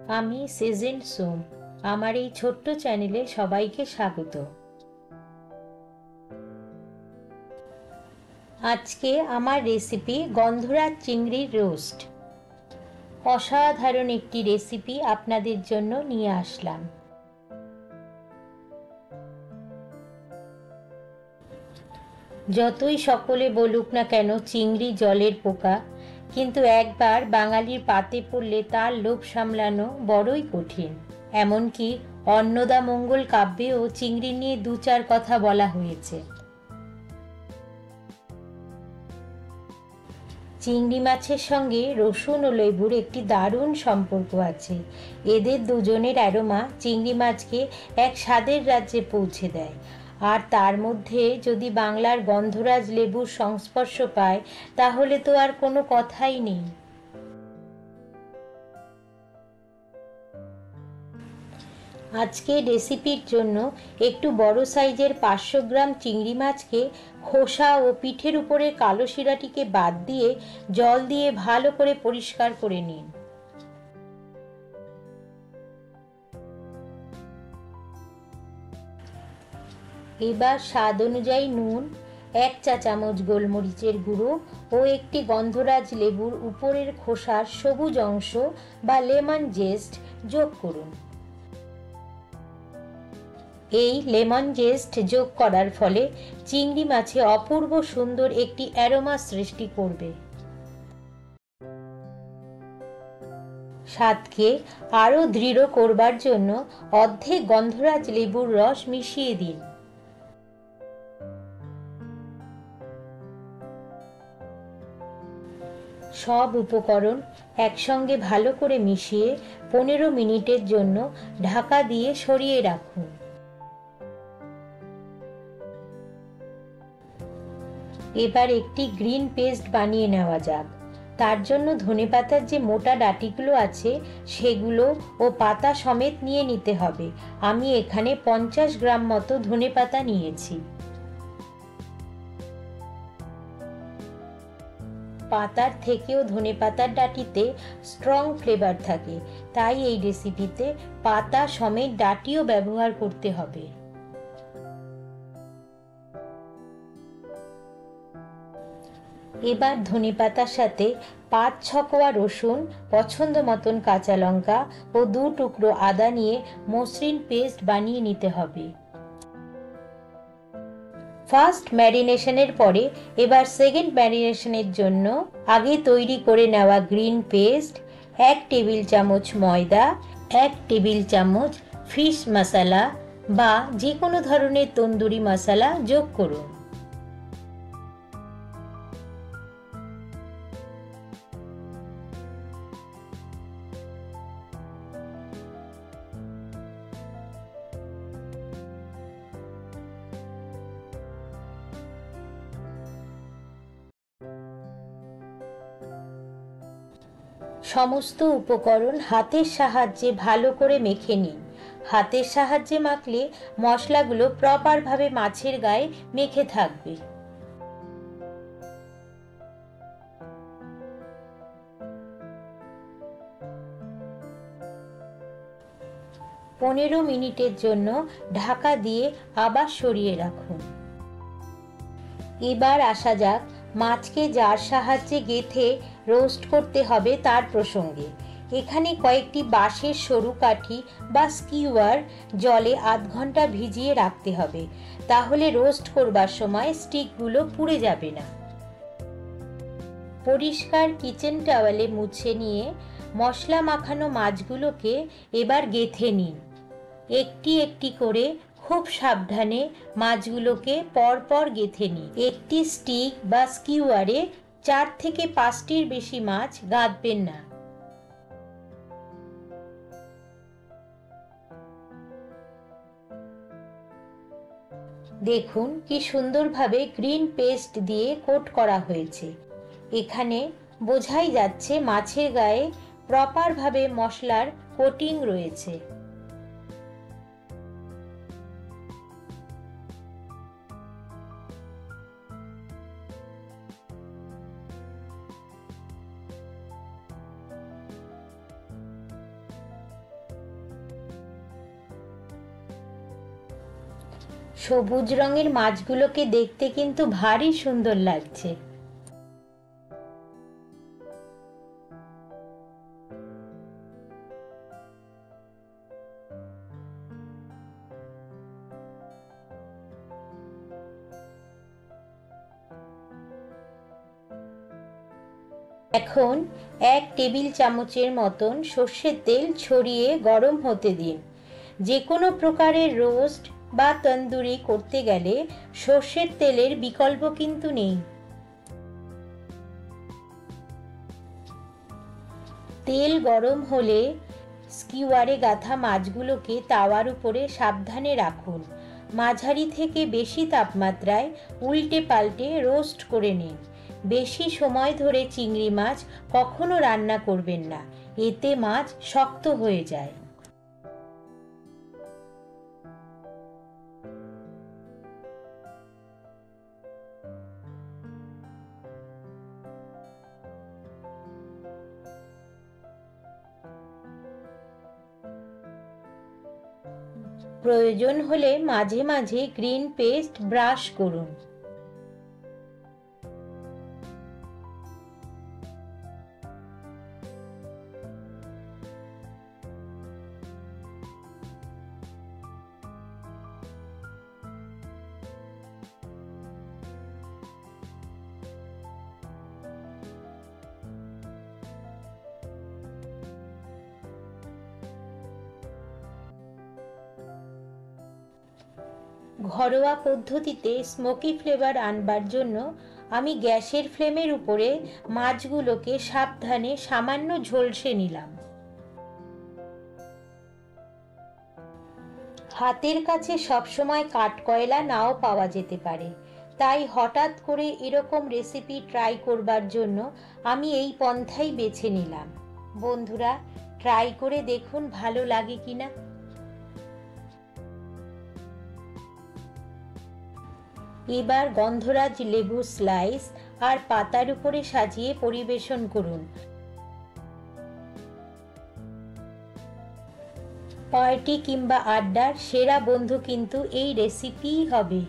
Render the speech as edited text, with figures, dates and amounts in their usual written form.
আমি সেজেন সোম। আমার এই ছোট্ট চ্যানেলে সবাইকে স্বাগত। আজকে আমার রেসিপি গন্ধরাজ চিংড়ির রোস্ট। অসাধারণ একটি রেসিপি আপনাদের জন্য নিয়ে আসলাম। যতই সকলে বলুক না কেন চিংড়ি জলের পোকা, কিন্তু একবার বাঙালির পাতে পড়লে তার লোভ সামলানো বড়ই কঠিন। এমনকি অন্নদামঙ্গল কাব্যেও চিংড়ি নিয়ে দু চার কথা বলা হয়েছে। চিংড়ি মাছের সঙ্গে রসুন ও লেবুর একটি দারুণ সম্পর্ক আছে। এদের দুজনের অ্যারোমা চিংড়ি মাছকে এক স্বাদের রাজ্যে পৌঁছে দেয়। আর তার মধ্যে যদি বাংলার গন্ধরাজ লেবুর সংস্পর্শ পায়, তাহলে তো আর কোনো কথাই নেই। আজকে রেসিপির জন্য একটু বড় সাইজের 500 গ্রাম চিংড়ি মাছকে খোসা ও পিঠের উপরে কালো শিরাটিকে বাদ দিয়ে জল দিয়ে ভালো করে পরিষ্কার করে নিন। এবার স্বাদ অনুযায়ী নুন, 1 চা চামচ গোলমরিচের গুঁড়ো ও একটি গন্ধরাজ লেবুর উপরের খোসার সবুজ অংশ বা লেমন জেস্ট যোগ করুন। এই লেমন জেস্ট যোগ করার ফলে চিংড়ি মাছে অপূর্ব সুন্দর একটি অ্যারোমা সৃষ্টি করবে। স্বাদকে আরও দৃঢ় করবার জন্য অর্ধেক গন্ধরাজ লেবুর রস মিশিয়ে দিন। সব উপকরণ একসঙ্গে ভালো করে মিশিয়ে 15 মিনিটের জন্য ঢাকা দিয়ে সরিয়ে রাখুন। এবার একটি গ্রিন পেস্ট বানিয়ে নেওয়া যাক। তার জন্য ধনেপাতার যে মোটা ডাঁটিগুলো আছে সেগুলো ও পাতা সমেত নিয়ে নিতে হবে। আমি এখানে 50 গ্রাম মতো ধনেপাতা নিয়েছি। পাতার থেকেও ধনেপাতার ডাঁটিতে স্ট্রং ফ্লেভার থাকে, তাই এই রেসিপিতে পাতা সমেত ডাঁটিও ব্যবহার করতে হবে। এবার ধনেপাতার সাথে 5-6 কোয়া রসুন, পছন্দ মতন কাঁচা লঙ্কা ও 2 টুকরো আদা নিয়ে মসৃণ পেস্ট বানিয়ে নিতে হবে। ফার্স্ট ম্যারিনেশনের পরে এবার সেকেন্ড ম্যারিনেশনের জন্য আগে তৈরি করে নেওয়া গ্রিন পেস্ট, 1 টেবিল চামচ ময়দা, 1 টেবিল চামচ ফিশ মশলা বা যে কোনো ধরনের তন্দুরি মশলা যোগ করুন। সমস্ত উপকরণ হাতের সাহায্যে ভালো করে মেখে নিন। হাতের সাহায্যে মাখলে মশলাগুলো প্রপারভাবে মাছের গায়ে মেখে থাকবে। পনেরো মিনিটের জন্য ঢাকা দিয়ে আবার সরিয়ে রাখুন। এবার আসা যাক মাছকে যার সাহায্যে গেঁথে রোস্ট করতে হবে তার প্রসঙ্গে। এখানে কয়েকটি বাঁশের সরু কাঠি বা স্কিওয়ার জলে আধ ঘন্টা ভিজিয়ে রাখতে হবে, তাহলে রোস্ট করবার সময় স্টিকগুলো পুড়ে যাবে না। পরিষ্কার কিচেন টাওয়েলে মুছে নিয়ে মশলা মাখানো মাছগুলোকে এবার গেঁথে নিন। একটি একটি করে খুব সাবধানে মাছগুলোকে পরপর গেঁথে নিন। একটি স্টিক বা স্কিওয়ারে 4 থেকে 5টির বেশি মাছ গাঁথবেন না। দেখুন কি সুন্দরভাবে গ্রিন পেস্ট দিয়ে কোট করা হয়েছে। এখানে বোঝাই যাচ্ছে মাছের গায়ে প্রপারভাবে মশলার কোটিং রয়েছে। সবুজ রঙের মাছগুলোকে দেখতে কিন্তু ভারী সুন্দর লাগছে। এখন 1 টেবিল চামচের মতন সর্ষের তেল ছড়িয়ে গরম হতে দিন। যে কোনো প্রকারের রোস্ট বা তন্দুরি করতে গেলে সর্ষের তেলের বিকল্প কিন্তু নেই। তেল গরম হলে স্কিওয়ারে গাঁথা মাছগুলোকে তাওয়ার উপরে সাবধানে রাখুন। মাঝারি থেকে বেশি তাপমাত্রায় উল্টে পাল্টে রোস্ট করে নিন। বেশি সময় ধরে চিংড়ি মাছ কখনো রান্না করবেন না, এতে মাছ শক্ত হয়ে যায়। প্রয়োজন হলে মাঝে মাঝে গ্রিন পেস্ট ব্রাশ করুন। ঘরোয়া পদ্ধতিতে স্মোকি ফ্লেভার আনবার জন্য আমি গ্যাসের ফ্লেমের উপরে মাছগুলোকে সাবধানে সামান্য ঝলসে নিলাম। হাতের কাছে সবসময় কাঠকয়লা নাও পাওয়া যেতে পারে, তাই হঠাৎ করে এরকম রেসিপি ট্রাই করবার জন্য আমি এই পন্থাই বেছে নিলাম। বন্ধুরা, ট্রাই করে দেখুন ভালো লাগে কিনা। এবার গন্ধরাজ লেবু স্লাইস আর পাতার উপরে সাজিয়ে পরিবেশন করুন। পার্টি কিংবা আড্ডার সেরা বন্ধু কিন্তু এই রেসিপিই হবে।